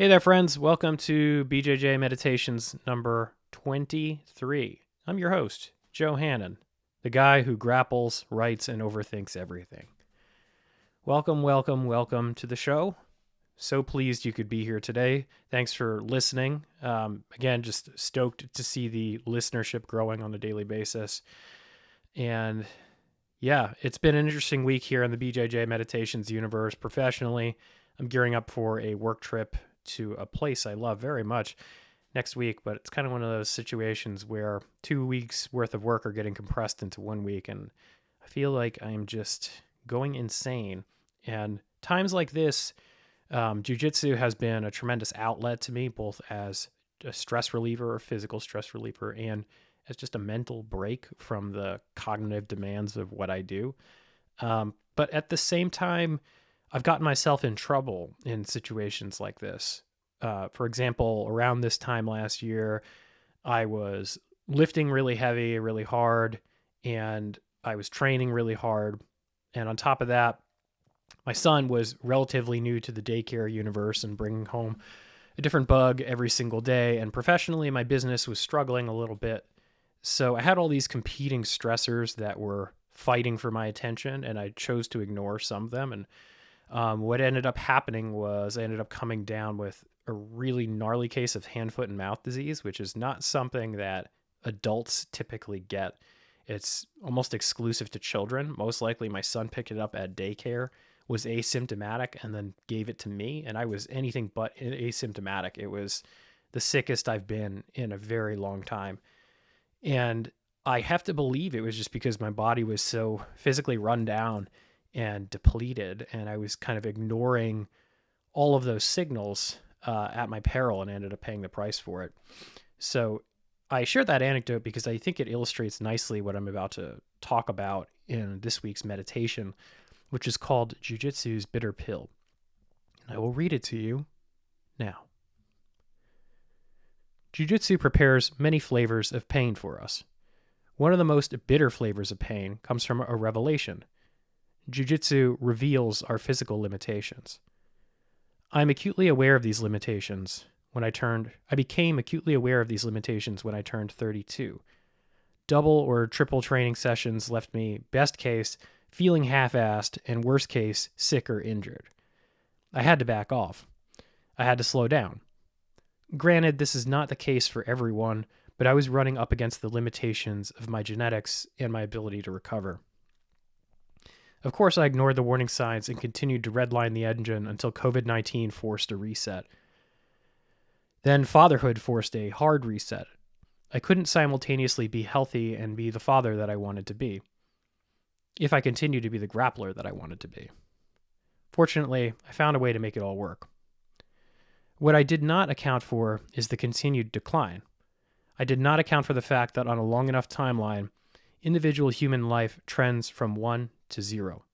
Hey there, friends. Welcome to BJJ Meditations number 23. I'm your host, Joe Hannon, the guy who grapples, writes, and overthinks everything. Welcome to the show. So pleased you could be here today. Thanks for listening. Again, just stoked to see the listenership growing on a daily basis. And yeah, it's been an interesting week here in the BJJ Meditations universe professionally. I'm gearing up for a work trip to a place I love very much next week, but it's kind of one of those situations where 2 weeks worth of work are getting compressed into 1 week, and I feel like I'm just going insane. And times like this, Jiu Jitsu has been a tremendous outlet to me, both as a stress reliever, a physical stress reliever, and as just a mental break from the cognitive demands of what I do. But at the same time, I've gotten myself in trouble in situations like this. For example, around this time last year, I was lifting really heavy, really hard, and I was training really hard. And on top of that, my son was relatively new to the daycare universe and bringing home a different bug every single day. And professionally, my business was struggling a little bit. So I had all these competing stressors that were fighting for my attention, and I chose to ignore some of them. And what ended up happening was I ended up coming down with a really gnarly case of hand, foot, and mouth disease, which is not something that adults typically get. It's almost exclusive to children. Most likely my son picked it up at daycare, was asymptomatic, and then gave it to me. And I was anything but asymptomatic. It was the sickest I've been in a very long time. And I have to believe it was just because my body was so physically run down and depleted, and I was kind of ignoring all of those signals at my peril and ended up paying the price for it. So I share that anecdote because I think it illustrates nicely what I'm about to talk about in this week's meditation, which is called Jiu Jitsu's Bitter Pill. And I will read it to you now. Jiu Jitsu prepares many flavors of pain for us. One of the most bitter flavors of pain comes from a revelation. Jiu Jitsu reveals our physical limitations. I became acutely aware of these limitations when I turned 32. Double or triple training sessions left me, best case, feeling half-assed, and worst case, sick or injured. I had to back off. I had to slow down. Granted, this is not the case for everyone, but I was running up against the limitations of my genetics and my ability to recover. Of course, I ignored the warning signs and continued to redline the engine until COVID-19 forced a reset. Then fatherhood forced a hard reset. I couldn't simultaneously be healthy and be the father that I wanted to be, if I continued to be the grappler that I wanted to be. Fortunately, I found a way to make it all work. What I did not account for is the continued decline. I did not account for the fact that on a long enough timeline, individual human life trends from 1 to 0.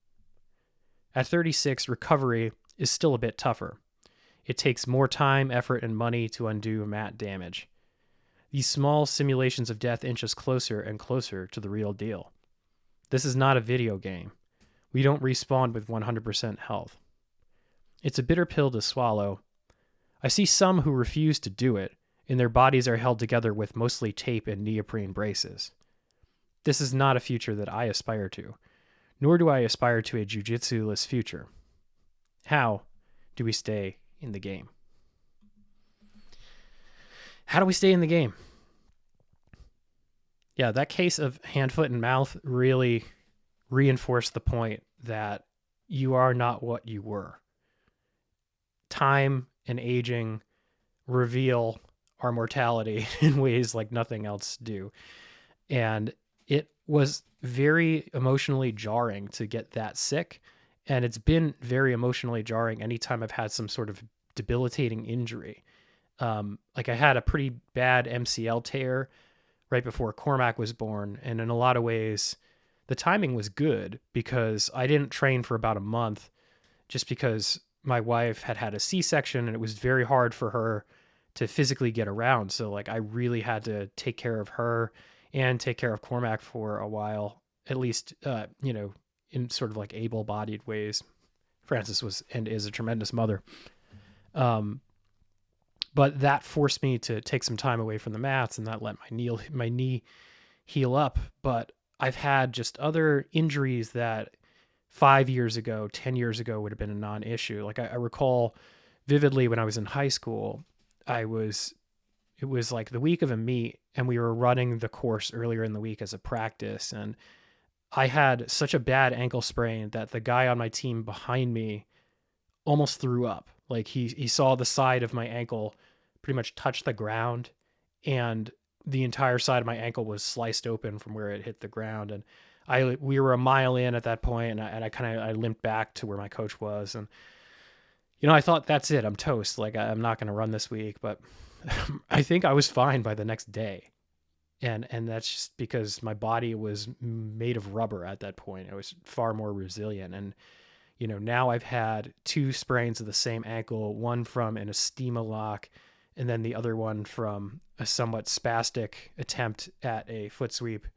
At 36, recovery is still a bit tougher. It takes more time, effort, and money to undo mat damage. These small simulations of death inch us closer and closer to the real deal. This is not a video game. We don't respawn with 100% health. It's a bitter pill to swallow. I see some who refuse to do it, and their bodies are held together with mostly tape and neoprene braces. This is not a future that I aspire to, nor do I aspire to a jiu-jitsu-less future. How do we stay in the game? How do we stay in the game? Yeah, that case of hand, foot, and mouth really reinforced the point that you are not what you were. Time and aging reveal our mortality in ways like nothing else do. And it was very emotionally jarring to get that sick. And it's been very emotionally jarring anytime I've had some sort of debilitating injury. Like I had a pretty bad MCL tear right before Cormac was born. And in a lot of ways, the timing was good because I didn't train for about a month just because my wife had a C-section and it was very hard for her to physically get around. So like I really had to take care of her and take care of Cormac for a while, at least, in sort of like able-bodied ways. Frances was and is a tremendous mother. but that forced me to take some time away from the mats, and that let my knee heal up. But I've had just other injuries that 5 years ago, 10 years ago would have been a non-issue. Like I recall vividly when I was in high school, it was like the week of a meet, and we were running the course earlier in the week as a practice. And I had such a bad ankle sprain that the guy on my team behind me almost threw up. Like he saw the side of my ankle pretty much touch the ground, and the entire side of my ankle was sliced open from where it hit the ground. And we were a mile in at that point, and I limped back to where my coach was. And, I thought, that's it, I'm toast. Like, I'm not going to run this week, but I think I was fine by the next day. And that's just because my body was made of rubber at that point. It was far more resilient. And, now I've had 2 sprains of the same ankle, one from an istema lock, and then the other one from a somewhat spastic attempt at a foot sweep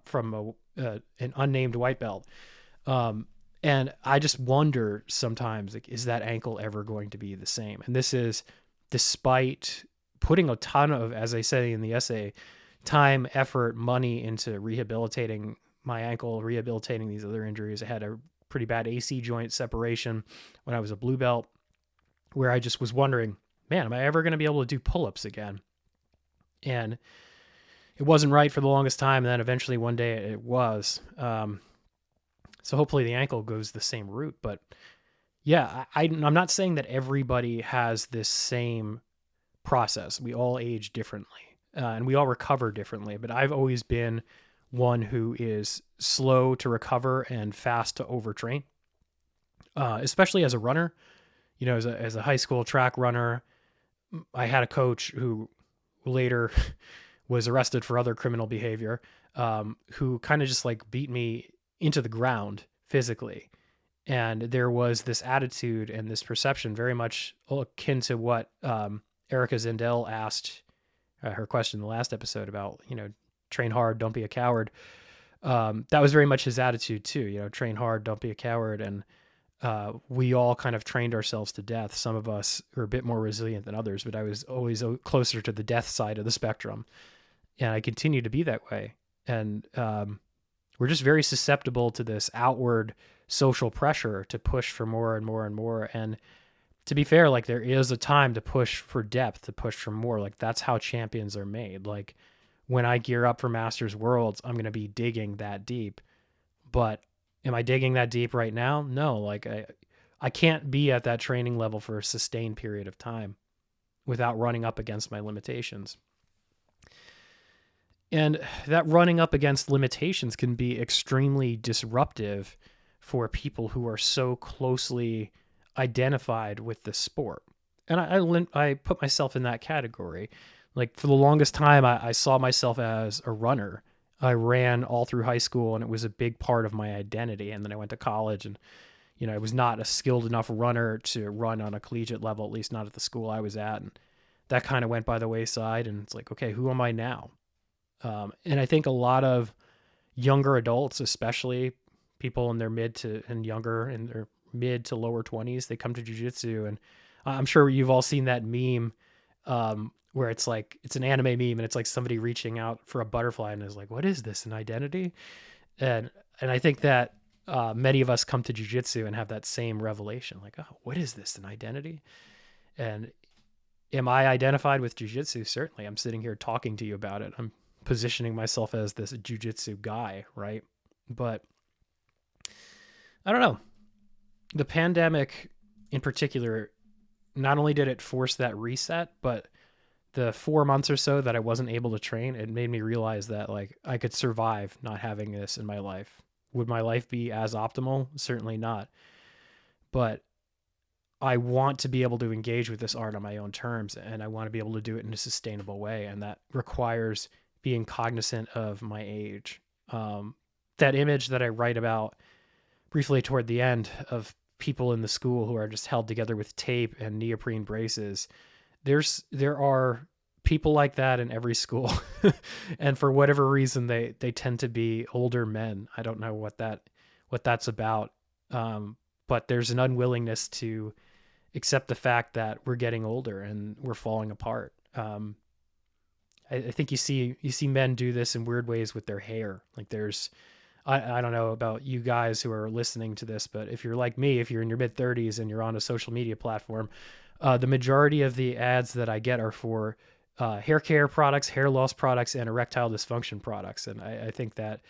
from an unnamed white belt. And I just wonder sometimes, like, is that ankle ever going to be the same? And this is despite putting a ton of, as I say in the essay, time, effort, money into rehabilitating my ankle, rehabilitating these other injuries. I had a pretty bad AC joint separation when I was a blue belt, where I just was wondering, man, am I ever going to be able to do pull-ups again? And it wasn't right for the longest time. And then eventually one day it was. So hopefully the ankle goes the same route. But yeah, I'm not saying that everybody has this same process. We all age differently, and we all recover differently. But I've always been one who is slow to recover and fast to overtrain, especially as a runner. As a high school track runner, I had a coach who later was arrested for other criminal behavior, who kind of just like beat me into the ground physically. And there was this attitude and this perception very much akin to what Erica Zindel asked her question in the last episode about, train hard, don't be a coward. That was very much his attitude too, train hard, don't be a coward. And we all kind of trained ourselves to death. Some of us are a bit more resilient than others, but I was always closer to the death side of the spectrum. And I continue to be that way. And we're just very susceptible to this outward social pressure to push for more and more and more. And to be fair, like, there is a time to push for depth, to push for more. Like, that's how champions are made. Like, when I gear up for Masters Worlds, I'm going to be digging that deep. But am I digging that deep right now? No, like I can't be at that training level for a sustained period of time without running up against my limitations. And that running up against limitations can be extremely disruptive for people who are so closely identified with the sport. And I put myself in that category. Like, for the longest time, I saw myself as a runner. I ran all through high school, and it was a big part of my identity. And then I went to college, and, I was not a skilled enough runner to run on a collegiate level, at least not at the school I was at. And that kind of went by the wayside. And it's like, okay, who am I now? And I think a lot of younger adults, especially people in their mid to lower 20s, they come to jiu-jitsu, and I'm sure you've all seen that meme where it's like, it's an anime meme, and it's like somebody reaching out for a butterfly and is like, what is this, an identity? And I think that many of us come to jiu-jitsu and have that same revelation, like, oh, what is this, an identity? And am I identified with jiu-jitsu? Certainly. I'm sitting here talking to you about it. I'm positioning myself as this jiu-jitsu guy, right? But I don't know. The pandemic in particular, not only did it force that reset, but the 4 months or so that I wasn't able to train, it made me realize that, like, I could survive not having this in my life. Would my life be as optimal? Certainly not. But I want to be able to engage with this art on my own terms, and I want to be able to do it in a sustainable way. And that requires being cognizant of my age. That image that I write about briefly toward the end of people in the school who are just held together with tape and neoprene braces, there are people like that in every school. And for whatever reason, they tend to be older men. I don't know what that's about. But there's an unwillingness to accept the fact that we're getting older and we're falling apart. I think you see men do this in weird ways with their hair. Like I don't know about you guys who are listening to this, but if you're like me, if you're in your mid 30s and you're on a social media platform, the majority of the ads that I get are for hair care products, hair loss products, and erectile dysfunction products. And I think that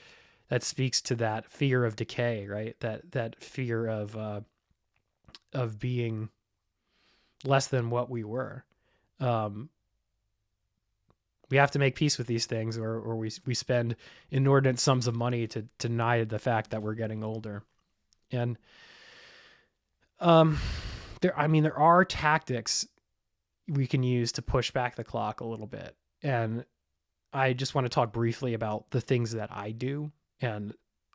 speaks to that fear of decay, right? That fear of being less than what we were. We have to make peace with these things, or we spend inordinate sums of money to deny the fact that we're getting older. And there are tactics we can use to push back the clock a little bit. And I just want to talk briefly about the things that I do. And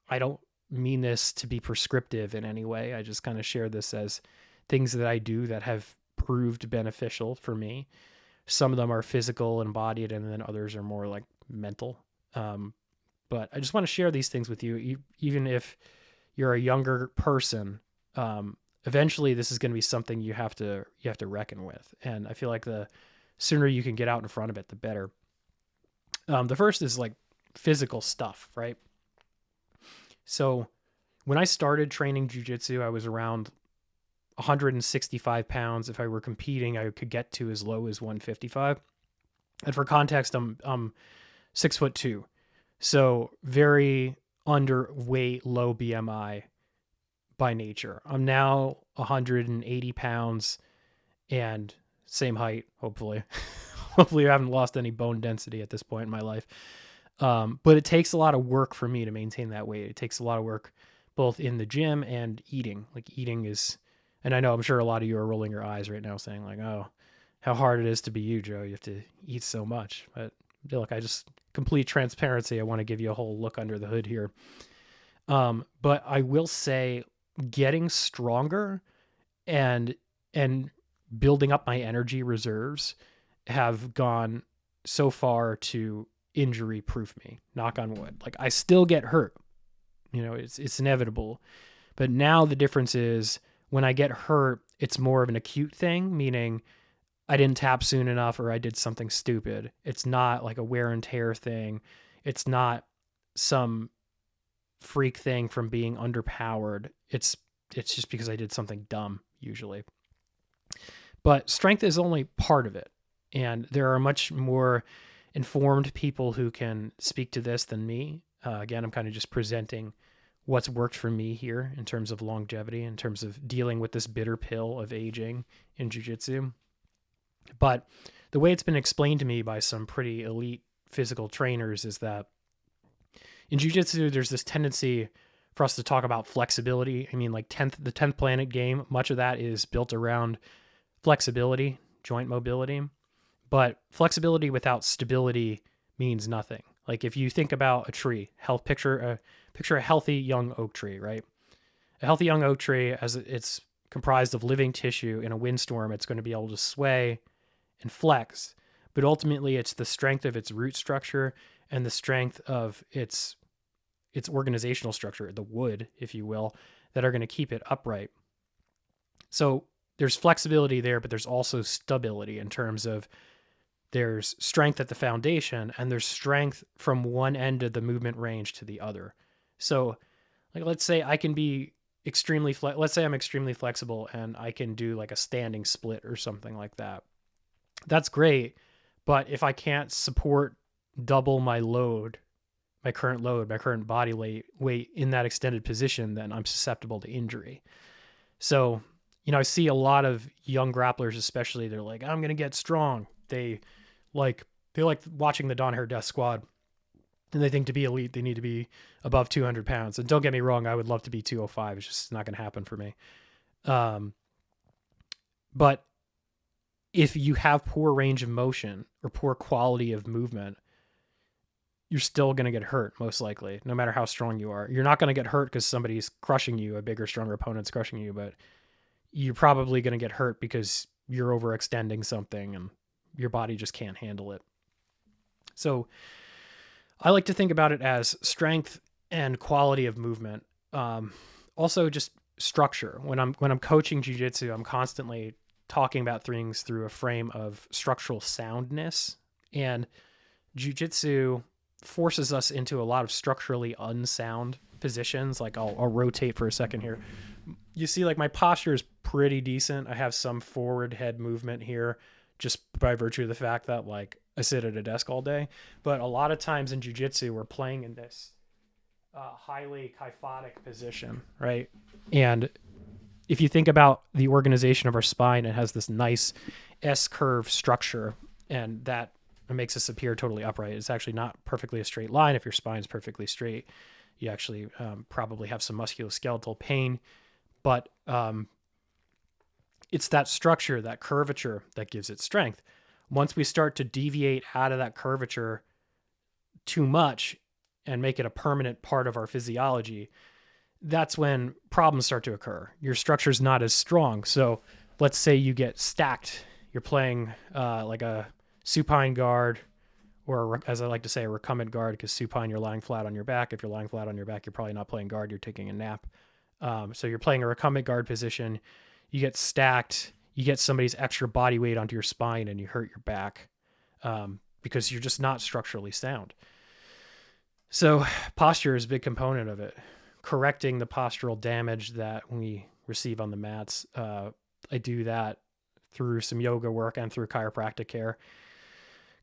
I don't mean this to be prescriptive in any way. I just kind of share this as things that I do that have proved beneficial for me. Some of them are physical and embodied, and then others are more like mental. But I just want to share these things with you, even if you're a younger person. Eventually, this is going to be something you have to reckon with, and I feel like the sooner you can get out in front of it, the better. The first is like physical stuff, right? So when I started training jiu-jitsu, I was around 165 pounds. If I were competing, I could get to as low as 155. And for context, I'm 6'2", so very underweight, low BMI by nature. I'm now 180 pounds and same height, hopefully. Hopefully I haven't lost any bone density at this point in my life. But it takes a lot of work for me to maintain that weight. It takes a lot of work both in the gym and eating. Like eating is, and I know I'm sure a lot of you are rolling your eyes right now saying like, oh, how hard it is to be you, Joe. You have to eat so much. But look, complete transparency. I want to give you a whole look under the hood here. But I will say getting stronger and building up my energy reserves have gone so far to injury proof me, knock on wood. Like I still get hurt, it's inevitable. But now the difference is when I get hurt, it's more of an acute thing, meaning I didn't tap soon enough or I did something stupid. It's not like a wear and tear thing. It's not some freak thing from being underpowered. It's just because I did something dumb usually. But strength is only part of it. And there are much more informed people who can speak to this than me. Again, I'm kind of just presenting what's worked for me here in terms of longevity, in terms of dealing with this bitter pill of aging in jiu-jitsu. But the way it's been explained to me by some pretty elite physical trainers is that in jiu-jitsu, there's this tendency for us to talk about flexibility. I mean, like the 10th Planet game, much of that is built around flexibility, joint mobility. But flexibility without stability means nothing. Like if you think about a tree, picture a healthy young oak tree, right? A healthy young oak tree, as it's comprised of living tissue in a windstorm, it's going to be able to sway and flex. But ultimately, it's the strength of its root structure and the strength of its organizational structure, the wood, if you will, that are going to keep it upright. So there's flexibility there, but there's also stability in terms of there's strength at the foundation and there's strength from one end of the movement range to the other. So like, let's say I can be let's say I'm extremely flexible and I can do like a standing split or something like that. That's great. But if I can't support double my current body weight in that extended position, then I'm susceptible to injury. So, I see a lot of young grapplers, especially, they're like, I'm going to get strong. They like watching the Don Hair Death Squad, and they think to be elite, they need to be above 200 pounds. And don't get me wrong, I would love to be 205. It's just not going to happen for me. But if you have poor range of motion or poor quality of movement, you're still going to get hurt, most likely, no matter how strong you are. You're not going to get hurt because somebody's crushing you, a bigger, stronger opponent's crushing you, but you're probably going to get hurt because you're overextending something and your body just can't handle it. So I like to think about it as strength and quality of movement. Also, just structure. When I'm coaching jiu-jitsu, I'm constantly talking about things through a frame of structural soundness, and jiu-jitsu forces us into a lot of structurally unsound positions. Like I'll rotate for a second here. You see, like my posture is pretty decent. I have some forward head movement here just by virtue of the fact that like I sit at a desk all day. But a lot of times in jiu-jitsu, we're playing in this highly kyphotic position, right? And if you think about the organization of our spine, it has this nice S-curve structure, and that makes us appear totally upright. It's actually not perfectly a straight line. If your spine's perfectly straight, you actually probably have some musculoskeletal pain, but it's that structure, that curvature that gives it strength. Once we start to deviate out of that curvature too much and make it a permanent part of our physiology, that's when problems start to occur. Your structure's not as strong. So let's say you get stacked. You're playing like a supine guard, or as I like to say, a recumbent guard, because supine, you're lying flat on your back. If you're lying flat on your back, you're probably not playing guard, you're taking a nap. So you're playing a recumbent guard position, you get stacked, you get somebody's extra body weight onto your spine, and you hurt your back because you're just not structurally sound. So posture is a big component of it. Correcting the postural damage that we receive on the mats. I do that through some yoga work and through chiropractic care.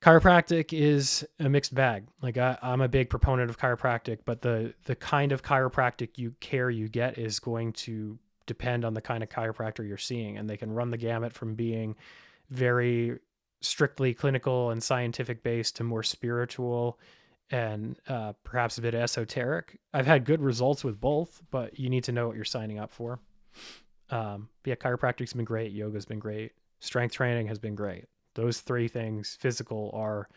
Chiropractic is a mixed bag. Like I'm a big proponent of chiropractic, but the kind of chiropractic care you get is going to depend on the kind of chiropractor you're seeing. And they can run the gamut from being very strictly clinical and scientific based to more spiritual and perhaps a bit esoteric. I've had good results with both, but you need to know what you're signing up for. But yeah, chiropractic's been great. Yoga's been great. Strength training has been great. Those three things, physical, are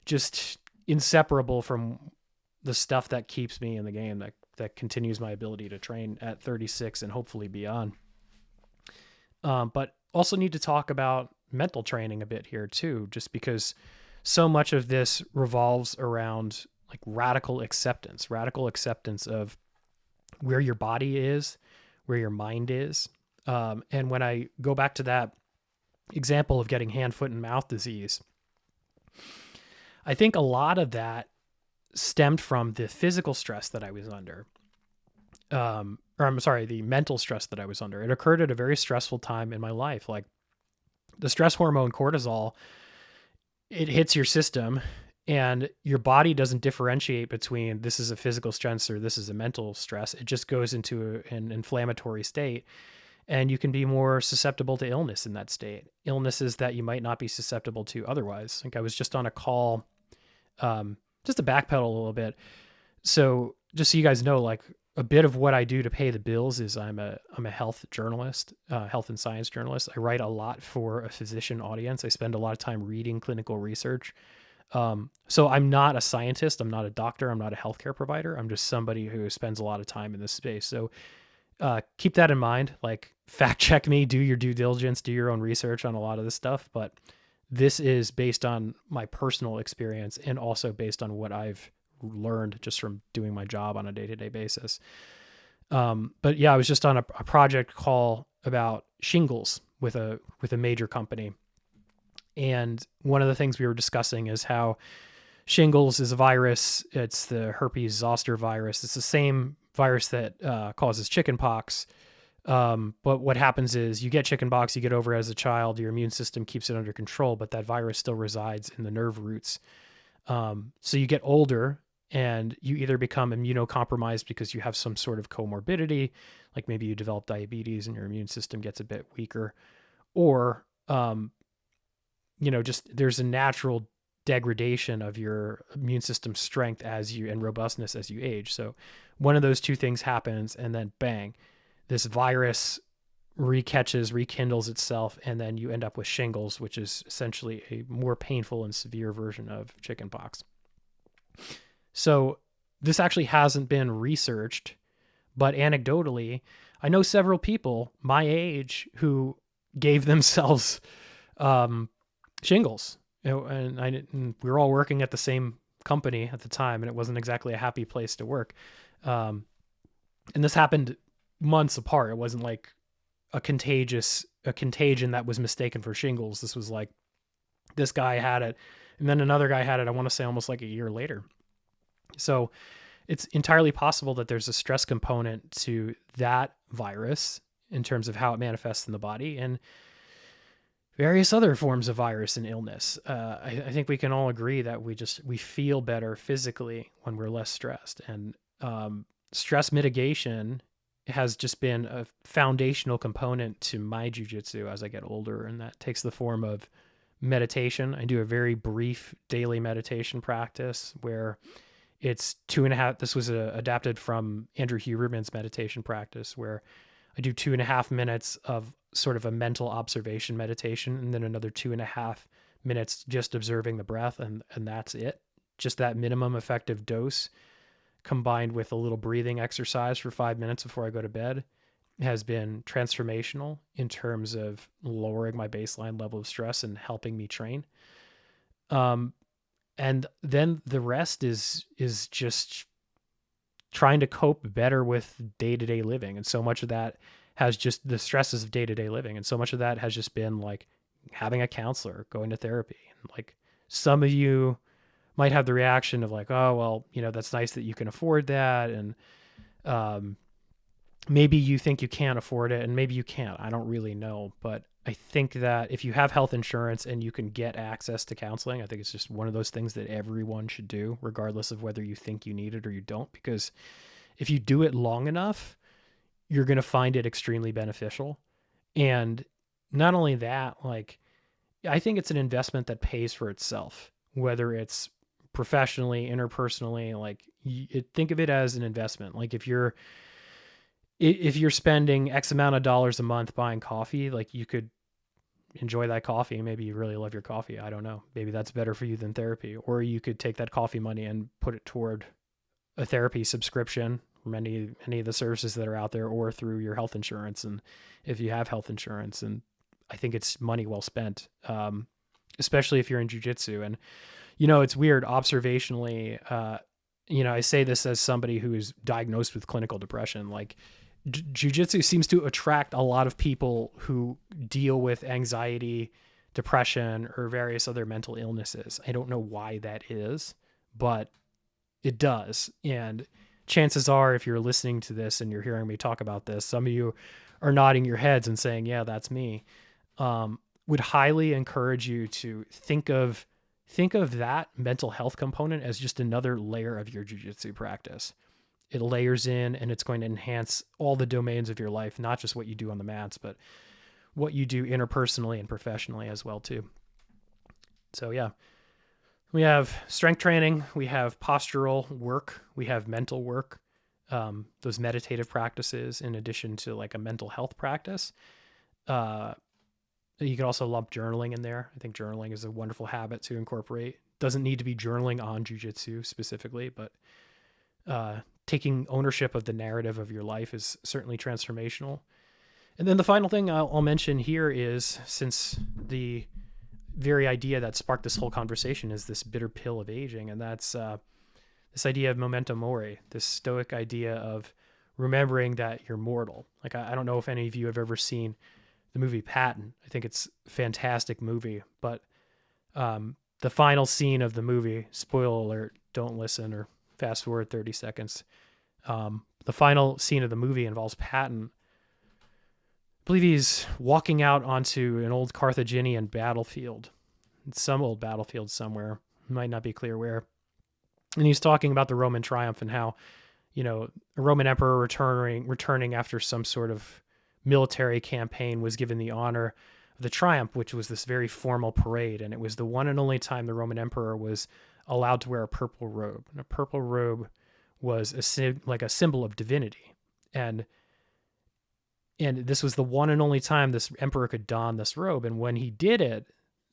just inseparable from the stuff that keeps me in the game, that continues my ability to train at 36 and hopefully beyond. But also need to talk about mental training a bit here too, just because so much of this revolves around like radical acceptance of where your body is, where your mind is. And when I go back to that example of getting hand, foot, and mouth disease, I think a lot of that stemmed from the physical stress that I was under. The mental stress that I was under. It occurred at a very stressful time in my life. Like the stress hormone cortisol, it hits your system and your body doesn't differentiate between this is a physical stress or this is a mental stress. It just goes into an inflammatory state, and you can be more susceptible to illness in that state. Illnesses that you might not be susceptible to otherwise. Like I was just on a call, just to backpedal a little bit. So just so you guys know, like a bit of what I do to pay the bills is I'm a health journalist, health and science journalist. I write a lot for a physician audience. I spend a lot of time reading clinical research. So I'm not a scientist. I'm not a doctor. I'm not a healthcare provider. I'm just somebody who spends a lot of time in this space. So keep that in mind. Like fact check me, do your due diligence, do your own research on a lot of this stuff. But this is based on my personal experience and also based on what I've learned just from doing my job on a day-to-day basis. But yeah, I was just on a project call about shingles with a major company. And one of the things we were discussing is how shingles is a virus. It's the herpes zoster virus. It's the same virus that causes chickenpox. But what happens is you get chickenpox, you get over it as a child, your immune system keeps it under control, but that virus still resides in the nerve roots. So you get older and you either become immunocompromised because you have some sort of comorbidity, like maybe you develop diabetes and your immune system gets a bit weaker, or, just there's a natural degradation of your immune system strength and robustness as you age. So one of those two things happens, and then bang, this virus rekindles itself, and then you end up with shingles, which is essentially a more painful and severe version of chickenpox. So this actually hasn't been researched, but anecdotally, I know several people my age who gave themselves shingles. And we were all working at the same company at the time, and it wasn't exactly a happy place to work. And this happened months apart. It wasn't like a contagion that was mistaken for shingles. This was like, this guy had it, and then another guy had it, I want to say almost like a year later. So it's entirely possible that there's a stress component to that virus in terms of how it manifests in the body, and various other forms of virus and illness. I think we can all agree that we feel better physically when we're less stressed, and stress mitigation has just been a foundational component to my jiu-jitsu as I get older, and that takes the form of meditation. I do a very brief daily meditation practice where it's 2.5. This was adapted from Andrew Huberman's meditation practice, where I do 2.5 minutes of sort of a mental observation meditation, and then another 2.5 minutes just observing the breath, and that's it. Just that minimum effective dose, combined with a little breathing exercise for 5 minutes before I go to bed, has been transformational in terms of lowering my baseline level of stress and helping me train. And then the rest is just trying to cope better with day-to-day living. And so much of that has just the stresses of day-to-day living. And so much of that has just been like having a counselor, going to therapy. And like, some of you might have the reaction of like, oh, well, that's nice that you can afford that. And maybe you think you can't afford it, and maybe you can't. I don't really know. But I think that if you have health insurance and you can get access to counseling, I think it's just one of those things that everyone should do, regardless of whether you think you need it or you don't. Because if you do it long enough, you're going to find it extremely beneficial. And not only that, like, I think it's an investment that pays for itself, whether it's professionally, interpersonally. Like, think of it as an investment. Like, if you're spending X amount of dollars a month buying coffee, like, you could enjoy that coffee. Maybe you really love your coffee. I don't know. Maybe that's better for you than therapy. Or you could take that coffee money and put it toward a therapy subscription from any of the services that are out there, or through your health insurance. And if you have health insurance, and I think it's money well spent, especially if you're in jiu-jitsu. And, it's weird observationally. I say this as somebody who is diagnosed with clinical depression. Like, jiu-jitsu seems to attract a lot of people who deal with anxiety, depression, or various other mental illnesses. I don't know why that is, but it does. And chances are, if you're listening to this and you're hearing me talk about this, some of you are nodding your heads and saying, yeah, that's me. Would highly encourage you to think of that mental health component as just another layer of your jiu-jitsu practice. It layers in, and it's going to enhance all the domains of your life, not just what you do on the mats, but what you do interpersonally and professionally as well too. So yeah, we have strength training, we have postural work, we have mental work, those meditative practices, in addition to like a mental health practice. You could also lump journaling in there. I think journaling is a wonderful habit to incorporate. Doesn't need to be journaling on jiu-jitsu specifically, but taking ownership of the narrative of your life is certainly transformational. And then the final thing I'll mention here is, since the very idea that sparked this whole conversation is this bitter pill of aging, and that's this idea of memento mori, this Stoic idea of remembering that you're mortal. Like, I don't know if any of you have ever seen the movie Patton. I think it's a fantastic movie, but the final scene of the movie, spoiler alert, don't listen or fast forward 30 seconds. The final scene of the movie involves Patton. I believe he's walking out onto an old Carthaginian battlefield, some old battlefield somewhere, might not be clear where. And he's talking about the Roman triumph and how, a Roman emperor returning after some sort of military campaign was given the honor of the triumph, which was this very formal parade. And it was the one and only time the Roman emperor was allowed to wear a purple robe. And a purple robe was like a symbol of divinity. And this was the one and only time this emperor could don this robe. And when he did it,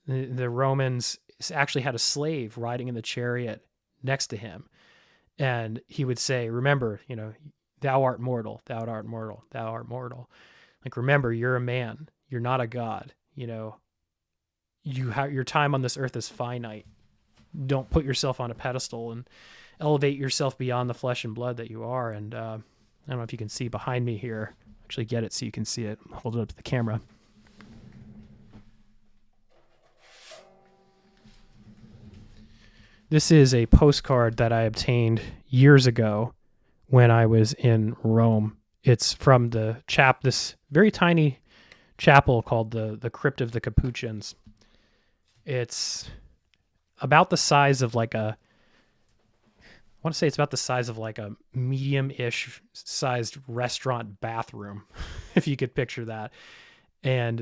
the Romans actually had a slave riding in the chariot next to him. And he would say, remember, thou art mortal, thou art mortal, thou art mortal. Like, remember, you're a man. You're not a god. Your time on this earth is finite. Don't put yourself on a pedestal and elevate yourself beyond the flesh and blood that you are. And I don't know if you can see behind me here. Actually get it so you can see it. Hold it up to the camera. This is a postcard that I obtained years ago when I was in Rome. It's from this very tiny chapel called the Crypt of the Capuchins. It's about the size of like a medium-ish sized restaurant bathroom, if you could picture that. And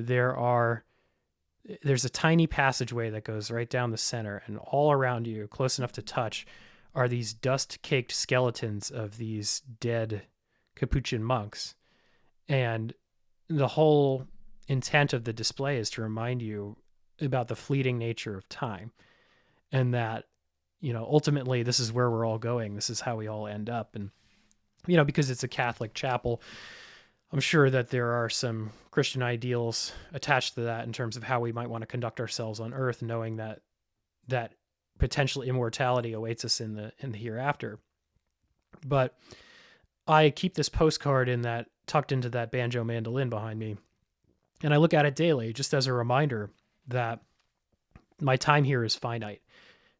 there's a tiny passageway that goes right down the center, and all around you, close enough to touch, are these dust-caked skeletons of these dead Capuchin monks. And the whole intent of the display is to remind you about the fleeting nature of time, and that, ultimately this is where we're all going. This is how we all end up. And, because it's a Catholic chapel, I'm sure that there are some Christian ideals attached to that in terms of how we might want to conduct ourselves on earth, knowing that potential immortality awaits us in the hereafter. But I keep this postcard tucked into that banjo mandolin behind me, and I look at it daily just as a reminder that my time here is finite.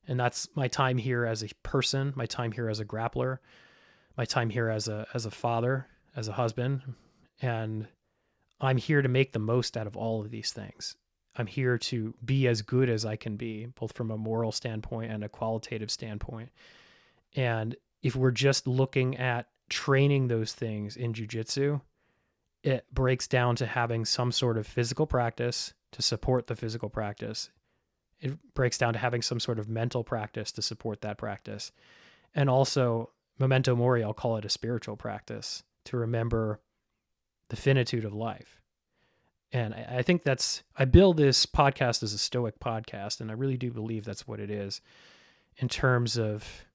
And that's my time here as a person, my time here as a grappler, my time here as a father, as a husband. And I'm here to make the most out of all of these things. I'm here to be as good as I can be, both from a moral standpoint and a qualitative standpoint. And if we're just looking at training those things in Jiu Jitsu, it breaks down to having some sort of physical practice to support the physical practice. It breaks down to having some sort of mental practice to support that practice. And also, memento mori, I'll call it a spiritual practice to remember the finitude of life. And I think I build this podcast as a Stoic podcast, and I really do believe that's what it is in terms of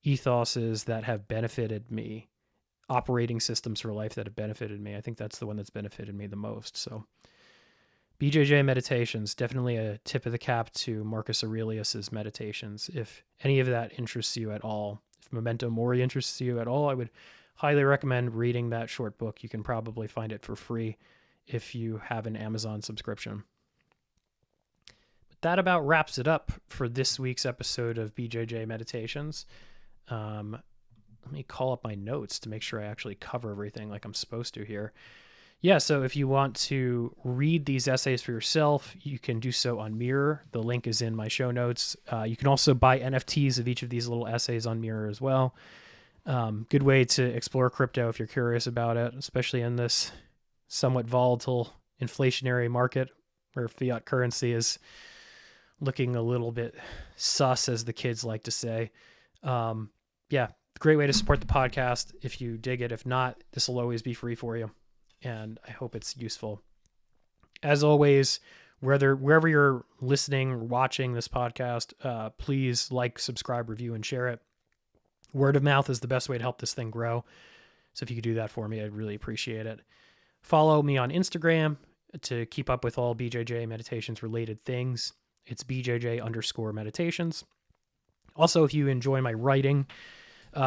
ethoses that have benefited me, operating systems for life that have benefited me. I think that's the one that's benefited me the most. So BJJ Meditations, definitely a tip of the cap to Marcus Aurelius's Meditations. If any of that interests you at all, if Memento Mori interests you at all, I would highly recommend reading that short book. You can probably find it for free if you have an Amazon subscription. But that about wraps it up for this week's episode of BJJ Meditations. Let me call up my notes to make sure I actually cover everything like I'm supposed to here. Yeah, so if you want to read these essays for yourself, you can do so on Mirror. The link is in my show notes. You can also buy NFTs of each of these little essays on Mirror as well. Good way to explore crypto if you're curious about it, especially in this somewhat volatile inflationary market where fiat currency is looking a little bit sus, as the kids like to say. Yeah, great way to support the podcast if you dig it. If not, this will always be free for you, and I hope it's useful. As always, wherever you're listening or watching this podcast, please like, subscribe, review, and share it. Word of mouth is the best way to help this thing grow. So if you could do that for me, I'd really appreciate it. Follow me on Instagram to keep up with all BJJ Meditations related things. It's BJJ_meditations. Also, if you enjoy my writing,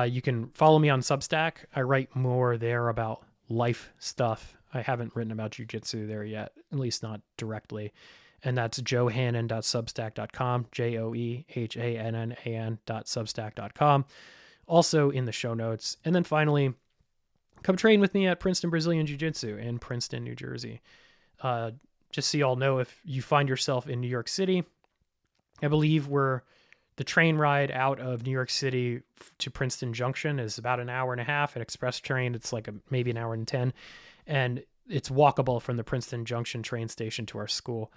you can follow me on Substack. I write more there about life stuff. I haven't written about Jiu Jitsu there yet, at least not directly. And that's joehannan.substack.com, joehannan.substack.com. Also in the show notes. And then finally, come train with me at Princeton Brazilian Jiu-Jitsu in Princeton, New Jersey. Just so you all know, if you find yourself in New York City, I believe the train ride out of New York City to Princeton Junction is about an hour and a half. An express train, it's like maybe an hour and 10. And it's walkable from the Princeton Junction train station to our school.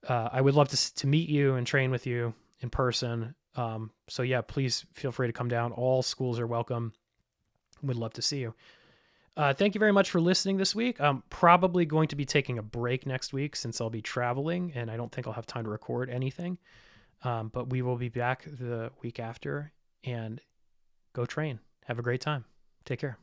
I would love to meet you and train with you in person. So yeah, please feel free to come down. All schools are welcome. Would love to see you. Thank you very much for listening this week. I'm probably going to be taking a break next week since I'll be traveling and I don't think I'll have time to record anything. But we will be back the week after, and go train. Have a great time. Take care.